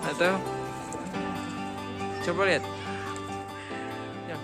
Atau coba lihat. Ya.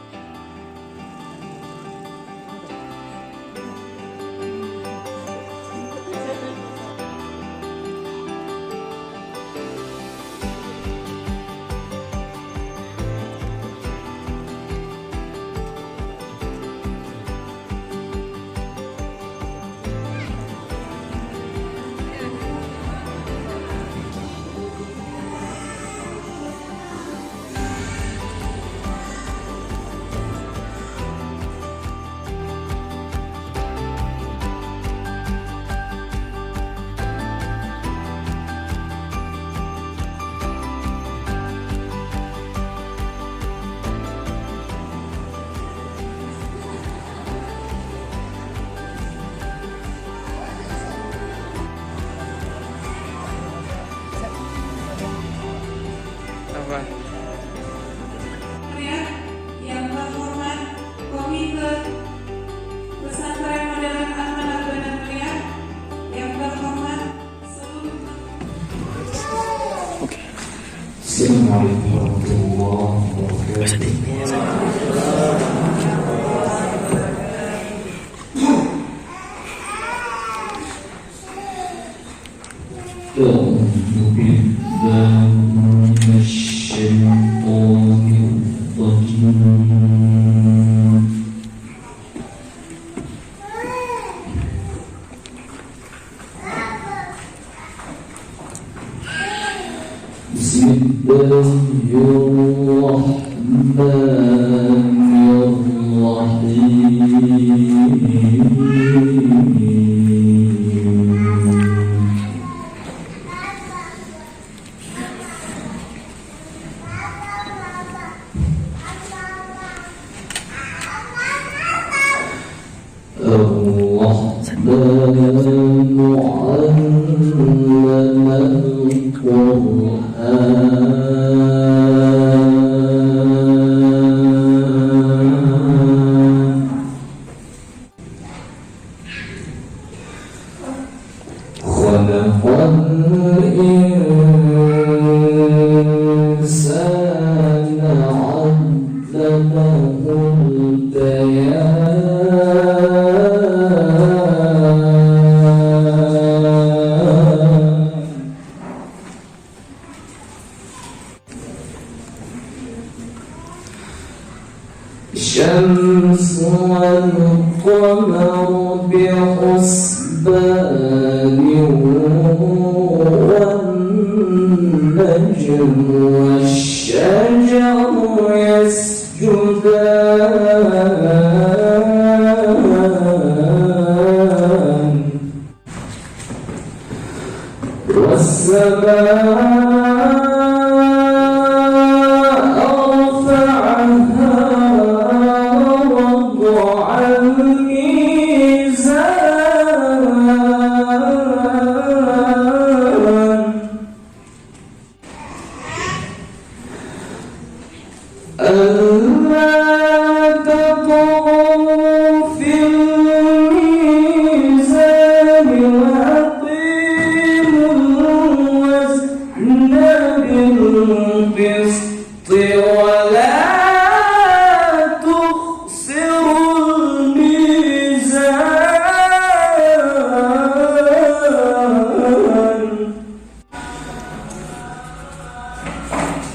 Apa? Yang terhormat Komite Pesantren Modern Amanat Benar Mulia, yang terhormat seluruh. Assalamualaikum warahmatullahi wabarakatuh. الشمس والقمر بحسبان والنجم والشجر يسجدان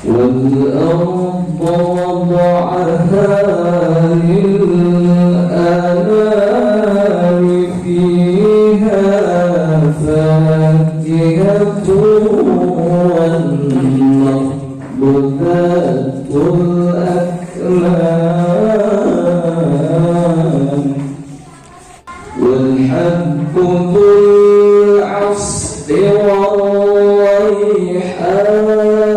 والأرض وضعها للأنام فيها فاكهة والنخل ذات الأكمام والحب ذو العصف فبأي آلاء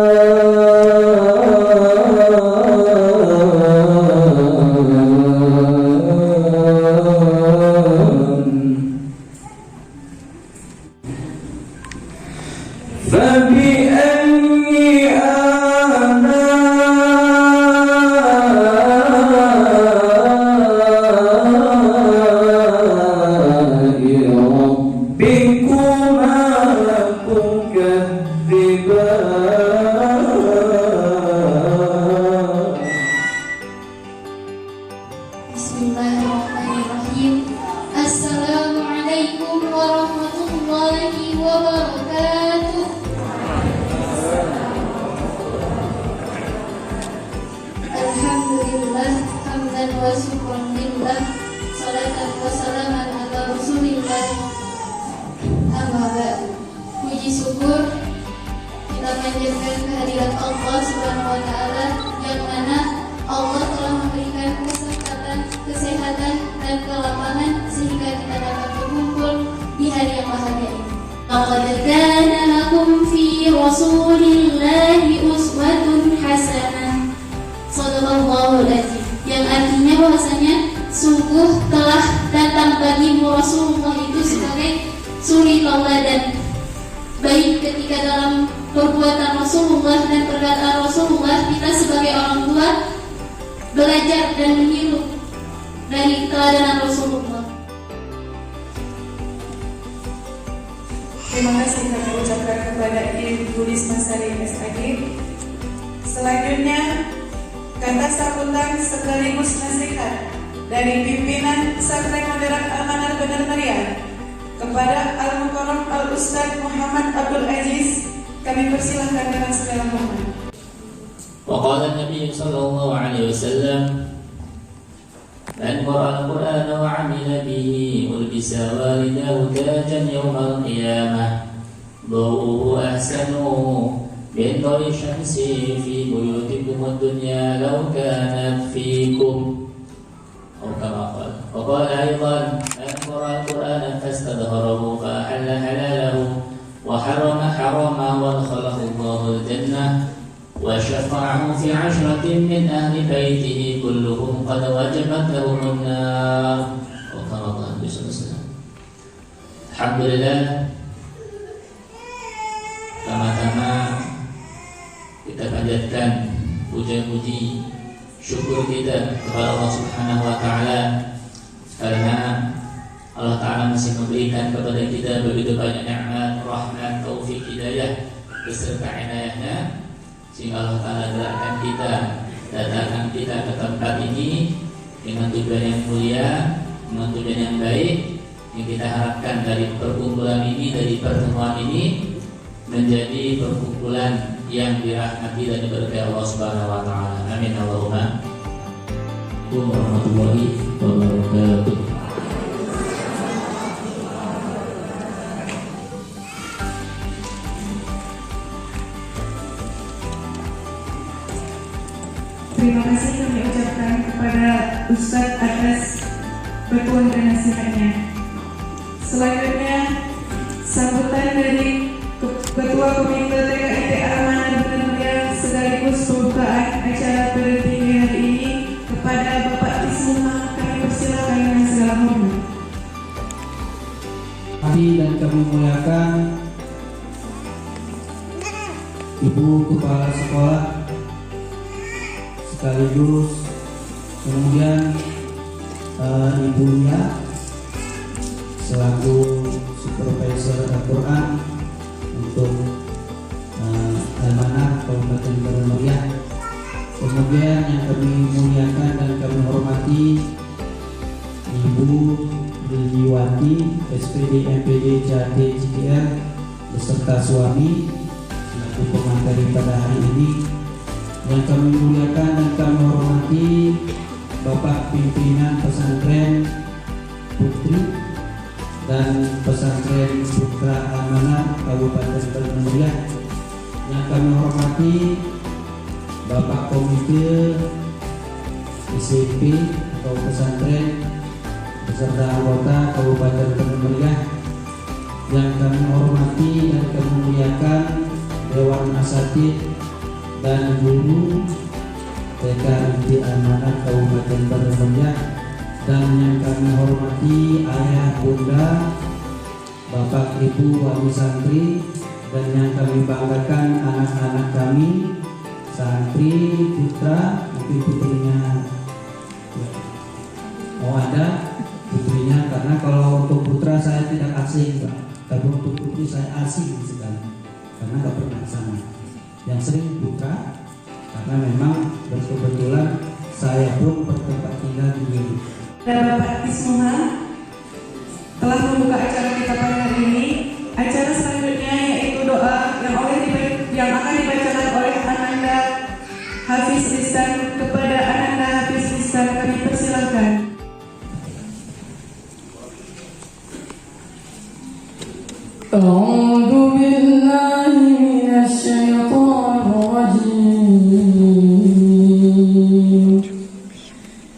Alhamdulillah, hamdan wa syukran lillah, salatan wa salaman ala rasulillah. Amma ba'du. Puji syukur kita panjatkan kehadirat Allah Subhanahu wa taala, yang mana Allah telah memberikan kesempatan, kesehatan dan kelapangan sehingga kita dapat berkumpul di hari yang bahagia ini. Laqad kana lakum fi Rasulillahi uswatun hasanah. Shadaqallahul azim. Yang artinya bahwasanya sungguh telah datang bagimu Rasulullah itu sebagai suri tauladan, baik ketika dalam perbuatan Rasulullah dan perkataan Rasulullah. Kita sebagai orang tua belajar dan meniru dari teladan Rasulullah. Terima kasih kami ucapkan kepada Ibu Risma Sari SAG. Selanjutnya, kata sambutan sekaligus nasihat dari pimpinan Pesantren Modern Al-Manar Benar Meriah kepada Al-Mukarram Al-Ustadz Muhammad Abdul Aziz, kami persilahkan dengan segala hormat. وقال النبي صلى الله عليه وسلم من قرأ القرآن وعمل به ألبس والداه تاجا يوم القيامة ضوءه أحسن من ضوء الشمس في بيوتكم الدنيا لو كانت فيكم أو كما قال. وقال أيضا من قرأ القرآن فاستظهره فأحل حلاله وحرم حراما وادخله الله الجنة وشفعه في 10 من أهل بيته كلهم قد وجبت لهم النار. وقال الله عليه وسلم. Alhamdulillah, pertama-tama kita panjatkan puja-puji syukur kita kepada Allah Subhanahu wa taala, karena Allah taala masih memberikan kepada kita begitu banyak nikmat, rahmat, taufik, hidayah beserta inayahnya, sehingga Allah taala gerakkan kita, datangkan kita ke tempat ini dengan tujuan yang mulia, dengan tujuan yang baik. Yang kita harapkan dari perkumpulan ini, dari pertemuan ini, menjadi perkumpulan yang dirahmati dan diberkahi Allah Subhanahu wa taala. Amin Allahumma. Assalamualaikum warahmatullahi wabarakatuh. Terima kasih kami ucapkan kepada Ustadz atas batuan dan nasihatnya. Selanjutnya, sambutan dari Ketua Komite TKIT Al-Manar Benar Meriah sekaligus pembukaan acara pada dini hari ini kepada Bapak Ismuha, kami persilakan dengan segala hormat. Dan kami muliakan Ibu Kepala Sekolah, sekaligus kemudian Ibu Nia selaku Supervisor Al-Quran untuk Al-Manar Kabupaten Benar Meriah. Kemudian yang kami muliakan dan kami hormati Ibu Rildiwati SPD MPD Jati CTR beserta suami selaku pengantar pada hari ini. Yang kami muliakan dan kami hormati Bapak Pimpinan Pesantren Putri dan Pesantren Putra Al-Manar Kabupaten Benar Meriah. Yang kami hormati Bapak Komite SMP atau Pesantren beserta anggota Kabupaten Benar Meriah. Yang kami hormati dan kami muliakan Dewan Asatidz dan guru TKIT Al-Manar Kabupaten Benar Meriah. Dan yang kami hormati ayah, bunda, bapak, ibu, wali santri, dan yang kami banggakan anak-anak kami, santri, putra, mungkin putrinya mau ada putrinya, karena kalau untuk putra saya tidak asing, Pak. Tapi untuk putri saya asing sekali, karena nggak pernah sama. Yang sering putra, karena memang berkebetulan saya pun bertempat tinggal di sini. Dan Bapak Ismuha telah membuka acara kita pada hari ini. Acara selanjutnya yaitu doa yang akan dibacakan oleh Ananda Hafiz Lisan kepada Ananda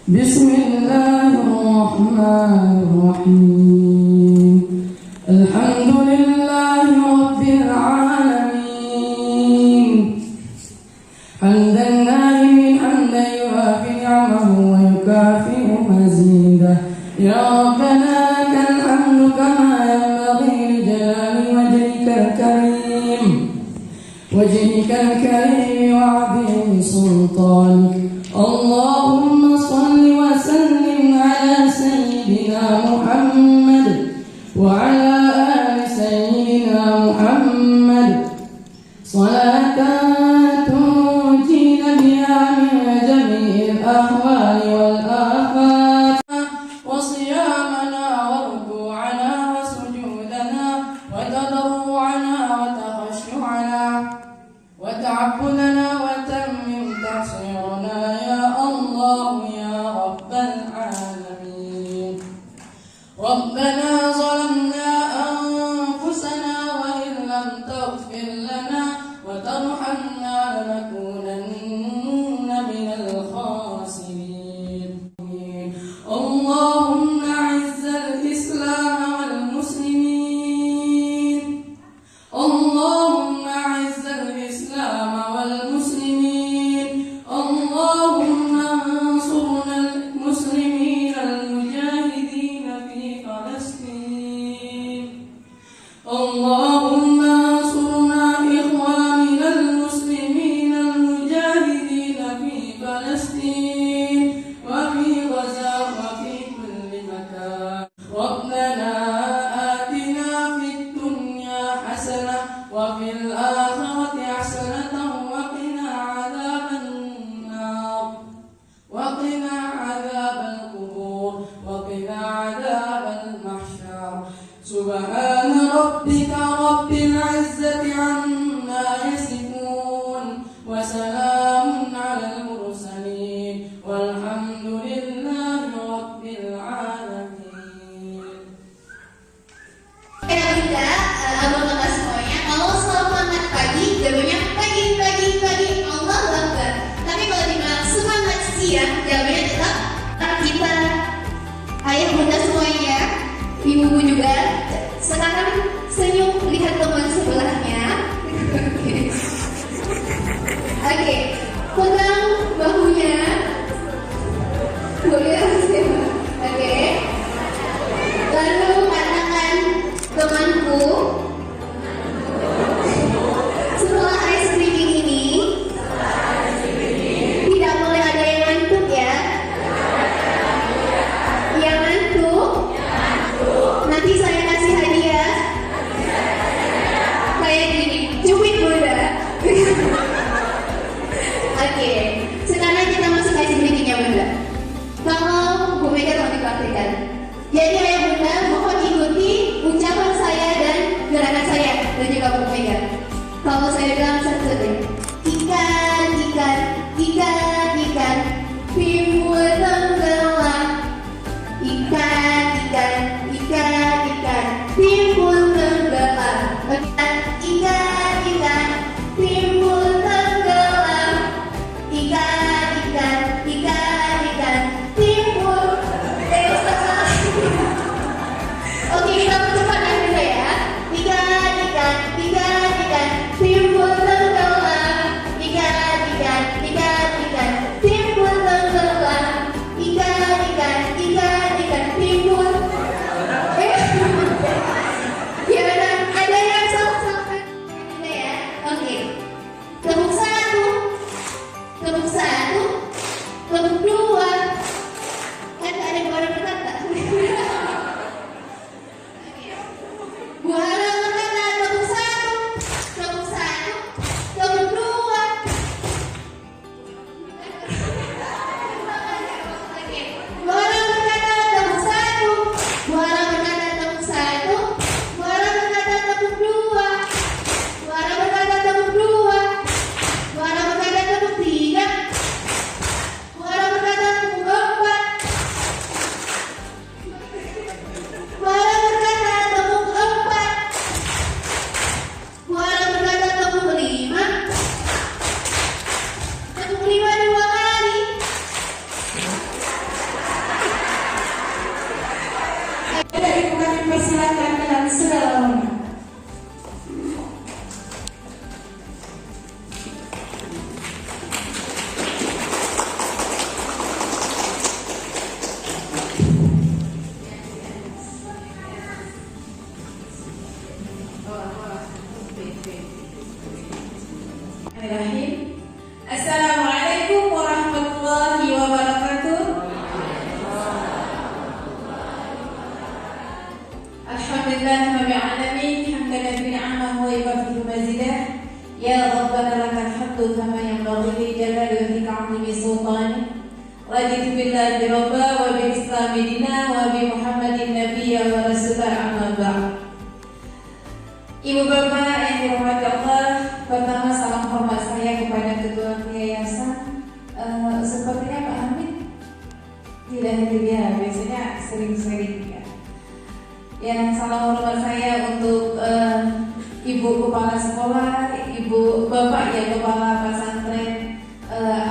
بسم الله الرحمن الرحيم الحمد لله رب العالمين حمدا نائم حمدا يوافي نعمه ويكافئ مزيده يا ربنا لك الحمد كما ينبغي لجلال وجهك الكريم وعظيم سلطانك اللهم صل وسلم على سيدنا محمد وعلى آل سيدنا محمد صلاة تنجينا بها من جميع الأهوال والآفات وصيامنا وركوعنا وسجودنا وتضرعنا وتخشعنا وتعبدنا وتمم تقصيرنا يا الله يا رب العالمين ربنا ظلمنا أنفسنا وإن لم تغفر لنا وترحمنا لنكونن من الخاسرين اللهم أعز الإسلام والمسلمين اللهم أعز الإسلام والمسلمين اللهم انصرنا المسلمين المجاهدين في فلسطين اللهم انصرنا إخواننا المسلمين المجاهدين في فلسطين وفي غزة وفي كل مكان ربنا آتنا في الدنيا حسنة وفي الآخرة حسنة وقنا عذاب النار وقنا عذاب القبور وقنا عذاب المحشر سبحان ربك رب العزة عما يصفون وسلام على المرسلين والحمد لله رب العالمين. Ya bunda, abang-abang semuanya, kalau selamat pagi, jawabannya pagi. Allah Akbar. Tapi kalau dibilang semangat siang, jawabannya tetap kita. Ayah bunda semuanya, ibu juga. Sekarang senyum lihat teman sebelahnya. Oke, pegang bahunya. Boleh. Oke. Lalu katakan temanku, setelah ice creaming ini tidak boleh ada yang ngantuk ya. Yang ngantuk nanti saya kasih hadiah kayak gini, cubit bunda. raditu billahi rabba wa bil islami dina wa bi Muhammadin nabiyya wa rasulah amma ba'd. Ibu bapak yang dirahmati Allah, pertama salam hormat saya kepada ketua yayasan. Sepertinya Pak Hamid tidak hadir ya, biasanya sering-sering ya. Yang salam hormat saya untuk ibu kepala sekolah, ibu bapak ya kepala pesantren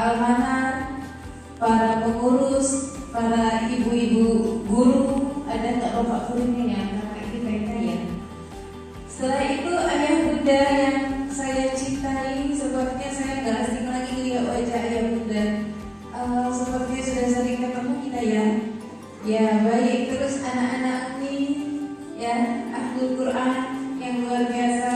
Al-Manar, para pengurus, para ibu-ibu guru, ada nggak bapak gurunya ya, kakak kita ya. Setelah itu ayah bunda yang saya cintai, sepertinya saya nggak asing lagi lihat wajah ayah bunda. Sepertinya sudah sering ketemu kita ya. Ya baik, terus anak-anak ini ya ahlul Quran yang luar biasa.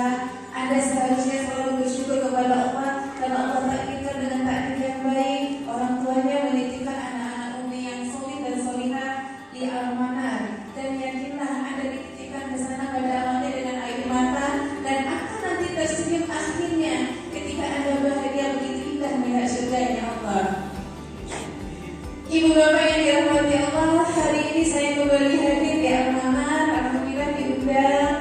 Anda seharusnya selalu bersyukur kepada Allah karena Allah takdirkan dengan takdir yang baik. Orang tuanya menitipkan anak-anak umi yang solih dan solihah di Al-Manar, dan yakinlah Anda dititipkan ke sana pada amalnya dengan air mata dan akan nanti tersenyum akhirnya ketika Anda bahagia begitu indah melihat surganya Allah. Ibu bapak yang dirahmati Allah, hari ini saya kembali hadir di Al-Manar. Alhamdulillah diundang.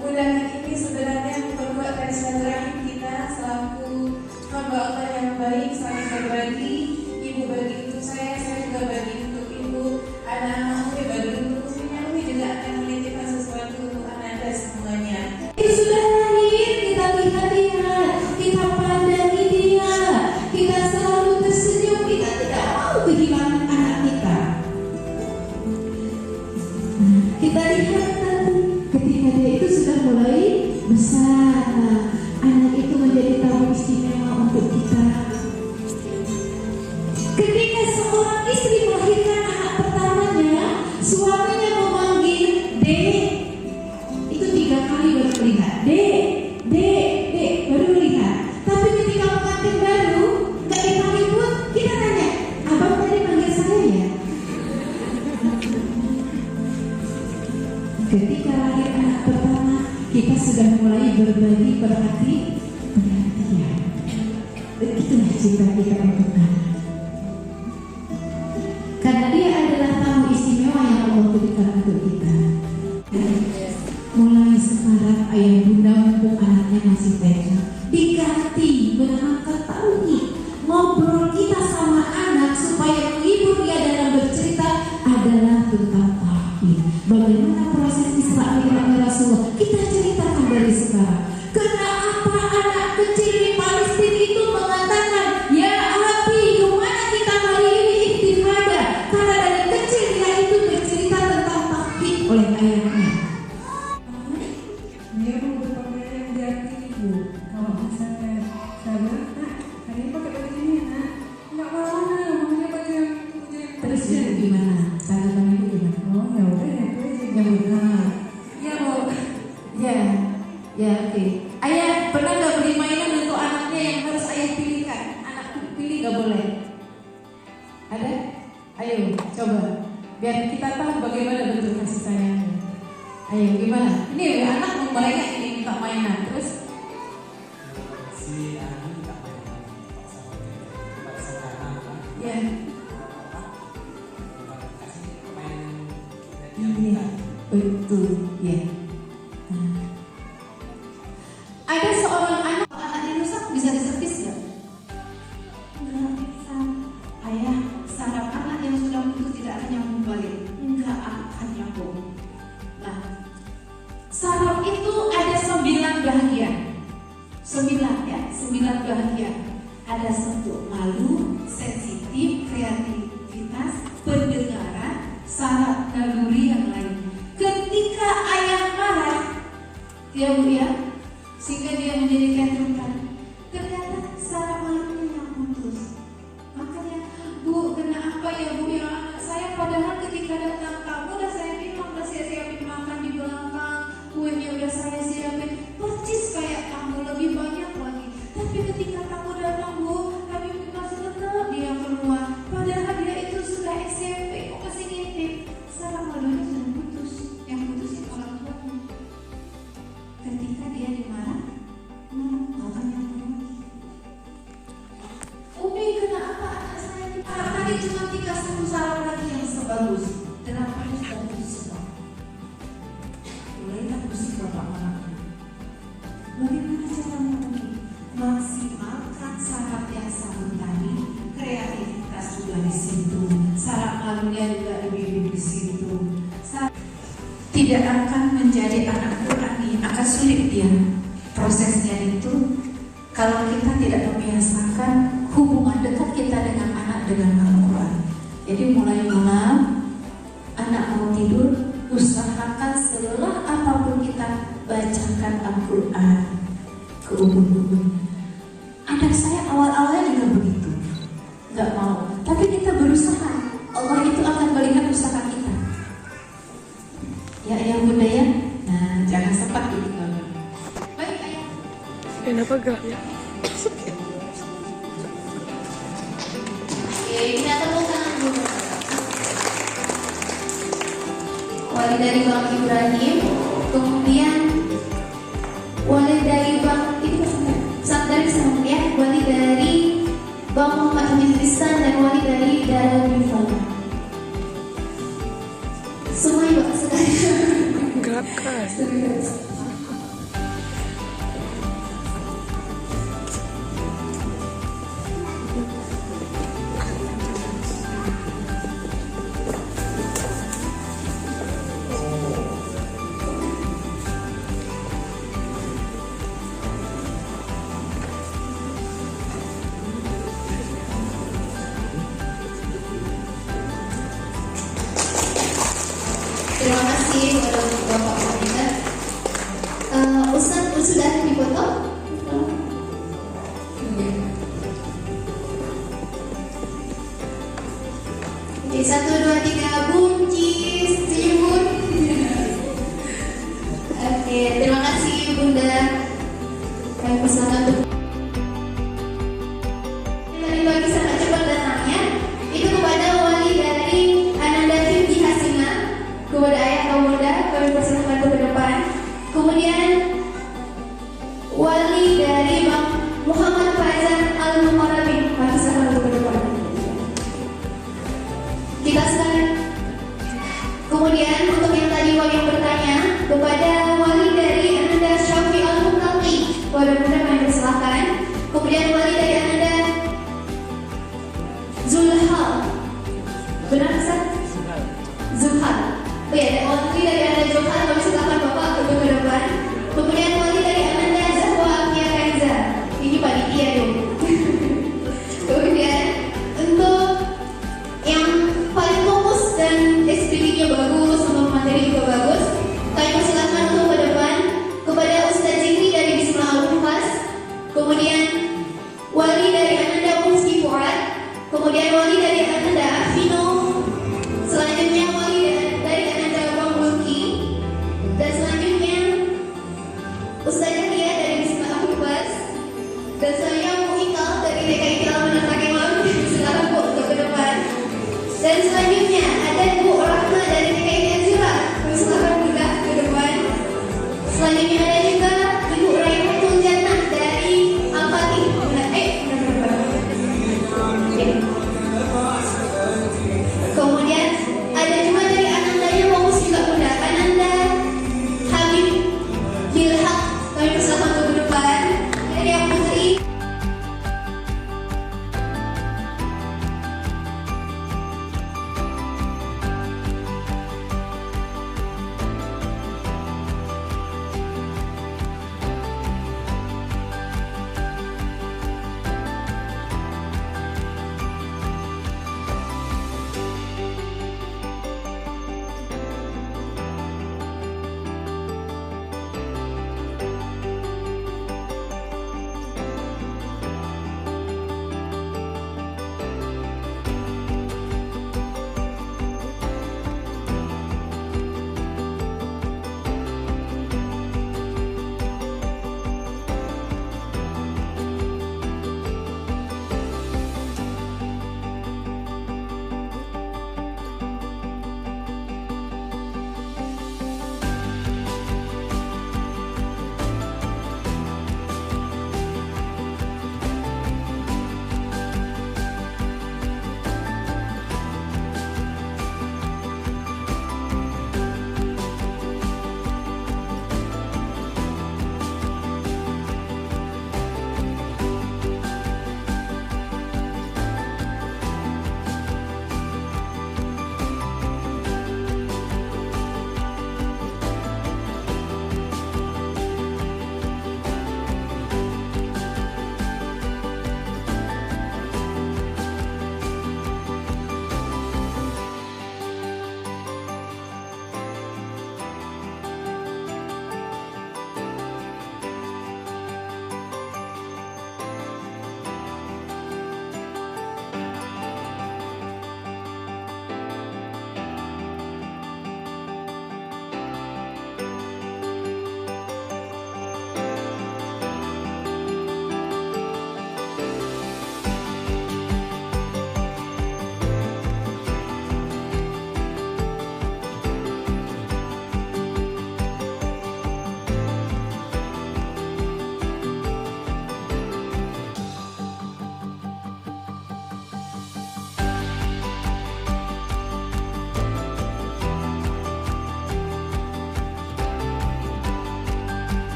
Undangan ini sebenarnya memperkuat tali silaturahim kita selaku hamba Allah yang baik, saling berbagi. Ibu bagi untuk saya juga bagi untuk ibu. Anak-anak Umi bagi untuk uminya, Umi juga akan menitipkan sesuatu untuk anak Anda semuanya. Itu sudah lahir, kita lihat, kita pandangi dia, kita selalu tersenyum, kita tidak mau kehilangan anak kita. Kita lihat tadi ketika dia itu sudah mulai besar, anak itu menjadi tamu istimewa untuk kita. Ketika seorang istri melahirkan anak pertamanya, suaminya memanggil Dek. Itu 3 kali baru melihat Dek, baru melihat. Tapi ketika pengantin baru nggak dipanggil pun, kita tanya, abang tadi panggil saya ya? Ketika lahir anak pertama, kita sudah mulai berbagi perhatian. Itulah cinta kita untuk anak. Karena dia adalah tamu istimewa yang Allah berikan untuk kita. Mulai sekarang ayah bunda mumpung anaknya masih TK, diganti mengangkat tauhid, ngobrol kita sama anak supaya menghibur dia dalam bercerita adalah tentang tauhid. Bagaimana proses Isra Mi'raj Rasulullah, kita ceritakan dari sekarang. Kenapa anak kecil di Palestina itu mengatakan, ya Abi, kemana kita hari ini istifadah? Karena dari kecil dia itu bercerita tentang tauhid oleh ayahnya. Dia mau berpakaian yang ganti ibu. Kalau misalnya saya bilang, nak, hari ini pakai baju ini nak. Enggak mau nak, maunya baju yang terus jadi gimana? Tanggapan ibu gimana? Oh ya udah ya, itu aja gimana? Ya mau, ya oke. Ayah pernah nggak beli mainan untuk anaknya yang harus ayah pilihkan? Anak pilih nggak boleh. Ada? Ayo coba, biar kita tahu bagaimana bentuk kasih sayangnya. Ayo gimana? Ini anak mereka ini minta mainan terus. Si anak minta mainan, Ya. Iya, Betul, ya. Ada seorang anak, anaknya rusak bisa diservis ya? Enggak bisa. Ayah, saraf anak yang sudah putus tidak akan nyambung balik. Enggak akan nyambung. Nah, saraf itu ada 9 bahagian. 9 bahagian. Ada 1 malu, sensitif, kreativitas, pendengaran, saraf naluri yang lain. Ketika ayah marah, ya bu ya, sehingga dia menjadi keturunan. Ternyata saraf malunya yang putus. Makanya, bu, kenapa ya bu ya anak saya padahal ketika datang kamu udah saya bilang udah saya siapin makan di belakang, kuenya udah saya siapin, percis kayak kamu lebih banyak lagi. Tapi ketika kamu datang bu, kami masih tetap dia keluar. Padahal dia itu sudah SMP, kok masih ngintip. Saraf malunya sudah putus, yang putus itu orang tuanya. Ketika dia dimarah, makanya Umi kenapa anak saya dimarah? bagus. Terapannya bagus Pak. Mulailah musik Bapak Malaka. Bagaimana caranya ini? Maksimalkan saraf yang satu tadi, kreativitas juga di situ, saraf malunya juga lebih di situ. Tidak akan menjadi anak Qurani, akan sulit dia. Prosesnya itu kalau kita tidak membiasakan hubungan dekat kita dengan anak dengan Al-Quran. Jadi mulai malam anak mau tidur, usahakan selelah apapun kita bacakan Al-Quran ke ubun-ubun. Anak saya awal-awalnya juga begitu, nggak mau. Tapi kita berusaha, Allah itu akan melihat usaha kita. Ya ayah bunda ya, nah jangan sempat ditinggalkan. Baik ayah. Kenapa geraknya? Oke, kita tepuk tangan dulu. Wali dari Bang Ibrahim, kemudian wali dari Bang itu dari sama ya, wali dari Bang Muhammad Hamid Rizwan dan wali dari Darul Rifana. Semua ibu sekali. Gerakan. Terima kasih kepada Bapak Koordinator. Ustadz sudah dipoto? Oke, 1, 2, 3 buncis senyum. Oke, terima kasih Bunda. Kami persilakan untuk tadi pagi sangat cepat datangnya. Itu kepada wali dari Ananda Fifty Hasina. Kepada ayah kaum muda, kami persilakan untuk ke depan. Kemudian wali dari Bang Muhammad Faizan Al-Muqarrabin, kami persilakan untuk ke depan. Kita sekalian. Kemudian untuk yang tadi wali yang bertanya kepada wali dari Ananda Syafi Al-Muqtaqi, kepada bunda kami persilakan. Kemudian wali dari Ananda Zulhal, benar Ustaz? Zulhal. Oh ya, ada